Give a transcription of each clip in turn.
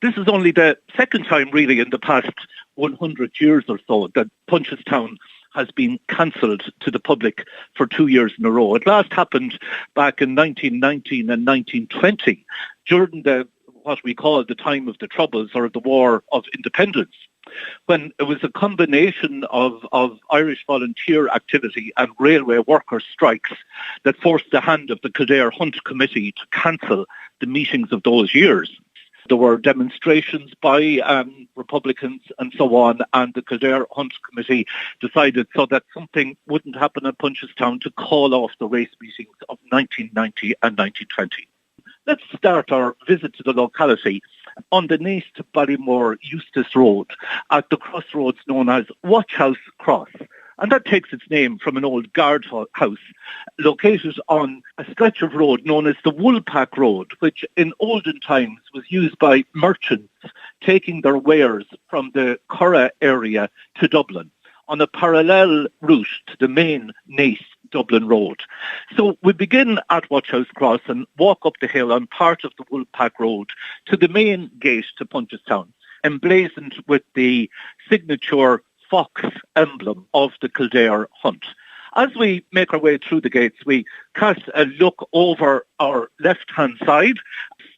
This is only the second time really in the past 100 years or so that Punchestown has been cancelled to the public for 2 years in a row. It last happened back in 1919 and 1920 during what we call the time of the Troubles or the War of Independence, when it was a combination of Irish volunteer activity and railway workers' strikes that forced the hand of the Kildare Hunt Committee to cancel the meetings of those years. There were demonstrations by Republicans and so on, and the Kildare Hunt Committee decided, so that something wouldn't happen at Punchestown, to call off the race meetings of 1990 and 1920. Let's start our visit to the locality on the Naas to Ballymore Eustace Road at the crossroads known as Watchhouse Cross. And that takes its name from an old guardhouse located on a stretch of road known as the Woolpack Road, which in olden times was used by merchants taking their wares from the Corry area to Dublin on a parallel route to the main Naas Dublin Road. So we begin at Watchhouse Cross and walk up the hill on part of the Woolpack Road to the main gate to Punchestown, emblazoned with the signature fox emblem of the Kildare Hunt. As we make our way through the gates, we cast a look over our left-hand side.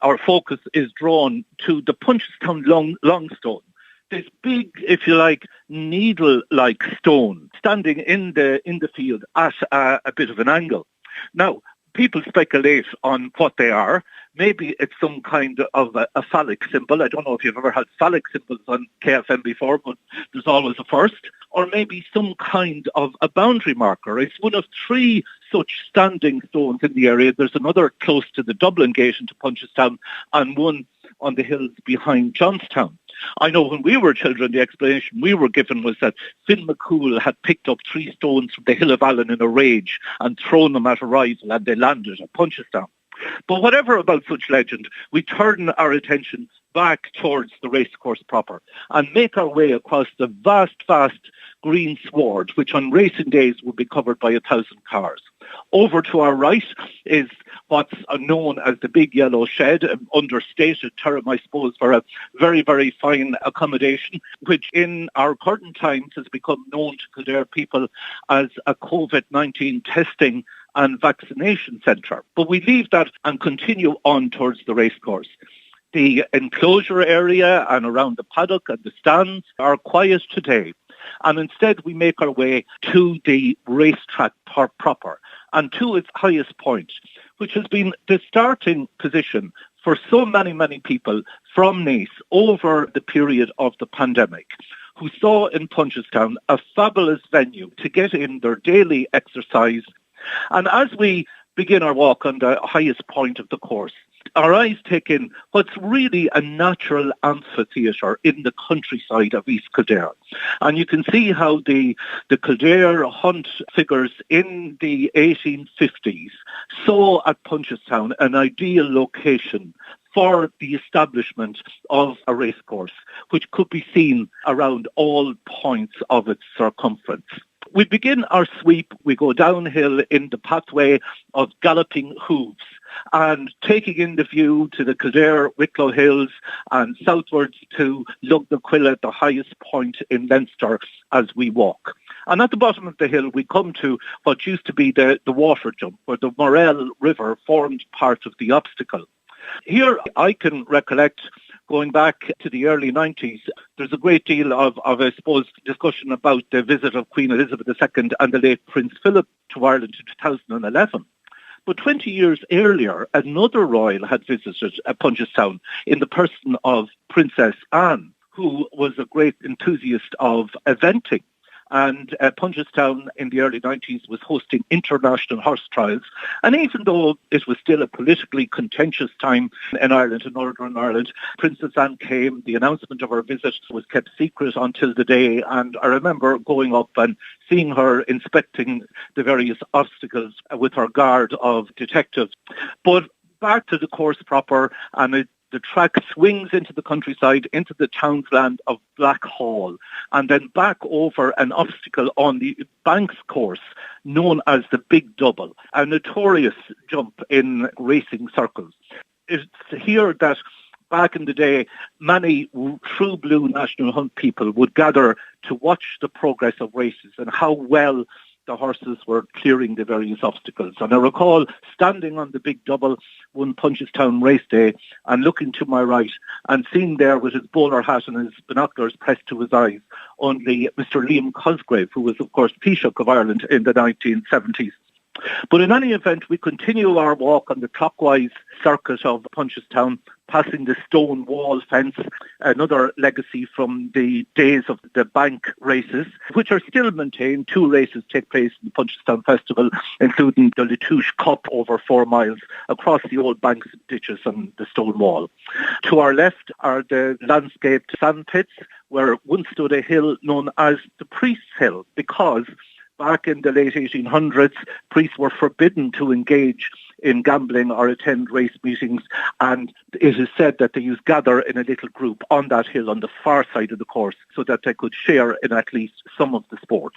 Our focus is drawn to the Punchestown Longstone, this big, if you like, needle-like stone standing in the field at a bit of an angle. Now, people speculate on what they are. Maybe it's some kind of a phallic symbol. I don't know if you've ever had phallic symbols on KFM before, but there's always a first. Or maybe some kind of a boundary marker. It's one of 3 such standing stones in the area. There's another close to the Dublin gate into Punchestown and one on the hills behind Johnstown. I know when we were children, the explanation we were given was that Finn McCool had picked up 3 stones from the Hill of Allen in a rage and thrown them at a rival, and they landed at Punchestown. But whatever about such legend, we turn our attention back towards the racecourse proper and make our way across the vast green sward, which on racing days would be covered by 1,000 cars. Over to our right is what's known as the Big Yellow Shed, an understated term, I suppose, for a very, very fine accommodation, which in our current times has become known to Kildare people as a COVID-19 testing and vaccination centre. But we leave that and continue on towards the racecourse. The enclosure area and around the paddock and the stands are quiet today. And instead we make our way to the racetrack proper and to its highest point, which has been the starting position for so many people from Naas over the period of the pandemic, who saw in Punchestown a fabulous venue to get in their daily exercise. And as we begin our walk on the highest point of the course, our eyes take in what's really a natural amphitheatre in the countryside of East Kildare. And you can see how the Kildare Hunt figures in the 1850s saw at Punchestown an ideal location for the establishment of a racecourse, which could be seen around all points of its circumference. We begin our sweep, we go downhill in the pathway of galloping hooves and taking in the view to the Kildare Wicklow Hills and southwards to Lugnaquilla, the highest point in Leinster, as we walk. And at the bottom of the hill, we come to what used to be the water jump, where the Morel River formed part of the obstacle. Here I can recollect, going back to the early 90s, there's a great deal of, I suppose, discussion about the visit of Queen Elizabeth II and the late Prince Philip to Ireland in 2011. But 20 years earlier, another royal had visited Punchestown in the person of Princess Anne, who was a great enthusiast of eventing. And Punchestown in the early 90s was hosting international horse trials. And even though it was still a politically contentious time in Ireland, in Northern Ireland, Princess Anne came. The announcement of her visit was kept secret until the day. And I remember going up and seeing her inspecting the various obstacles with her guard of detectives. But back to the course proper, and the track swings into the countryside, into the townsland of Blackhall, and then back over an obstacle on the Banks course known as the Big Double, a notorious jump in racing circles. It's here that back in the day, many true blue National Hunt people would gather to watch the progress of races and how well the horses were clearing the various obstacles. And I recall standing on the big double one Punchestown race day and looking to my right and seeing there with his bowler hat and his binoculars pressed to his eyes only Mr. Liam Cosgrave, who was, of course, Taoiseach of Ireland in the 1970s. But in any event, we continue our walk on the clockwise circuit of Punchestown, passing the stone wall fence, another legacy from the days of the bank races, which are still maintained. 2 races take place in the Punchestown Festival, including the Latouche Cup over 4 miles across the old banks, ditches and the stone wall. To our left are the landscaped sand pits, where once stood a hill known as the Priest's Hill, because back in the late 1800s, priests were forbidden to engage in gambling or attend race meetings, and it is said that they used to gather in a little group on that hill on the far side of the course so that they could share in at least some of the sport.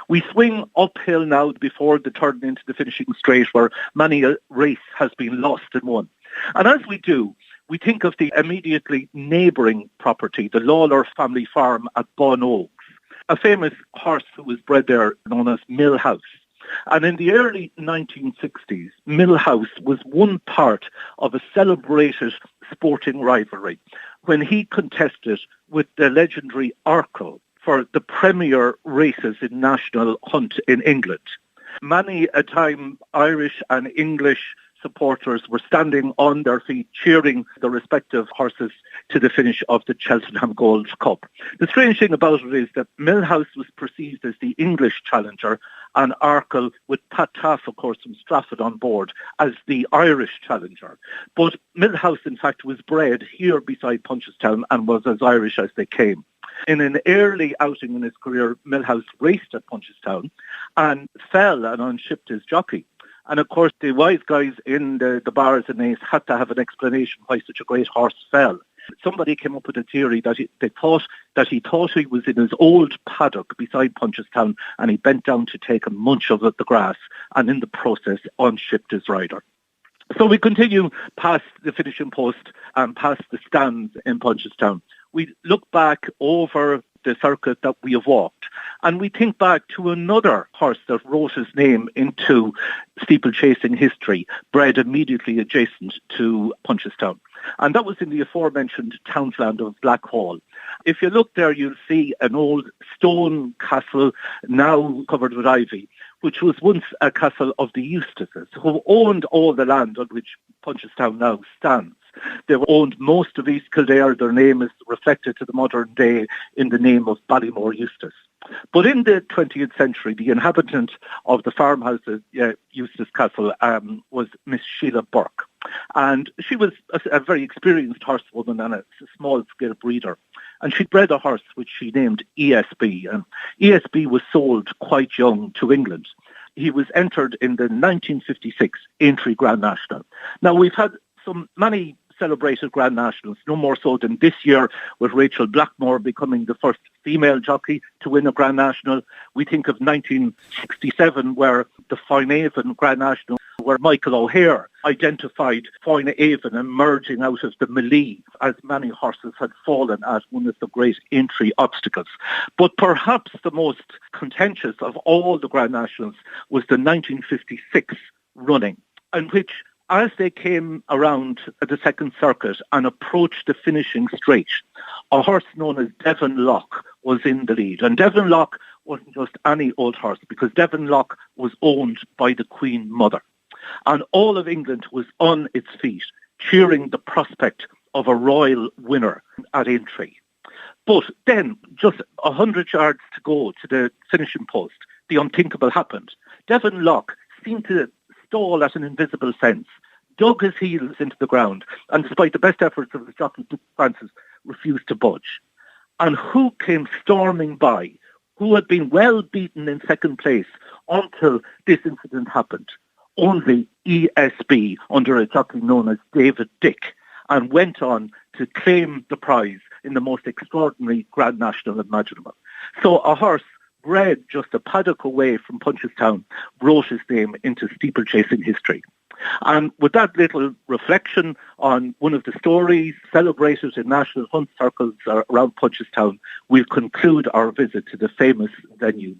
We swing uphill now before the turn into the finishing straight, where many a race has been lost and won. And as we do, we think of the immediately neighbouring property, the Lawler family farm at Bon Oaks, a famous horse who was bred there known as Millhouse. And in the early 1960s, Millhouse was one part of a celebrated sporting rivalry when he contested with the legendary Arkle for the premier races in National Hunt in England. Many a time, Irish and English supporters were standing on their feet cheering the respective horses to the finish of the Cheltenham Gold Cup. The strange thing about it is that Millhouse was perceived as the English challenger and Arkle, with Pat Taff, of course, from Stratford on board, as the Irish challenger. But Millhouse, in fact, was bred here beside Punchestown and was as Irish as they came. In an early outing in his career, Millhouse raced at Punchestown and fell and unshipped his jockey. And of course, the wise guys in the bars and Ace had to have an explanation why such a great horse fell. Somebody came up with a theory that he thought he was in his old paddock beside Punchestown, and he bent down to take a munch of the grass, and in the process unshipped his rider. So we continue past the finishing post and past the stands in Punchestown. We look back over the circuit that we have walked, and we think back to another horse that wrote his name into steeplechasing history, bred immediately adjacent to Punchestown. And that was in the aforementioned townland of Blackhall. If you look there, you'll see an old stone castle now covered with ivy, which was once a castle of the Eustaces, who owned all the land on which Punchestown now stands. They owned most of East Kildare. Their name is reflected to the modern day in the name of Ballymore Eustace. But in the 20th century, the inhabitant of the farmhouse at Eustace Castle was Miss Sheila Burke. And she was a very experienced horsewoman and a small-scale breeder. And she bred a horse which she named ESB. And ESB was sold quite young to England. He was entered in the 1956 Aintree Grand National. Now, we've had many celebrated Grand Nationals, no more so than this year, with Rachel Blackmore becoming the first female jockey to win a Grand National. We think of 1967, where the Foynehaven Grand National, where Michael O'Hare identified Foynehaven emerging out of the melee, as many horses had fallen at one of the great entry obstacles. But perhaps the most contentious of all the Grand Nationals was the 1956 running, in which, as they came around the second circuit and approached the finishing straight, a horse known as Devon Lock was in the lead. And Devon Lock wasn't just any old horse, because Devon Lock was owned by the Queen Mother. And all of England was on its feet, cheering the prospect of a royal winner at Aintree. But then, just 100 yards to go to the finishing post, the unthinkable happened. Devon Lock seemed to stall at an invisible fence, dug his heels into the ground, and despite the best efforts of his jockey, Dick Francis, refused to budge. And who came storming by, who had been well beaten in second place until this incident happened? Only ESB, under a jockey known as David Dick, and went on to claim the prize in the most extraordinary Grand National imaginable. So a horse bred just a paddock away from Punchestown wrote his name into steeplechasing history. And with that little reflection on one of the stories celebrated in national hunt circles around Punchestown, we'll conclude our visit to the famous venue.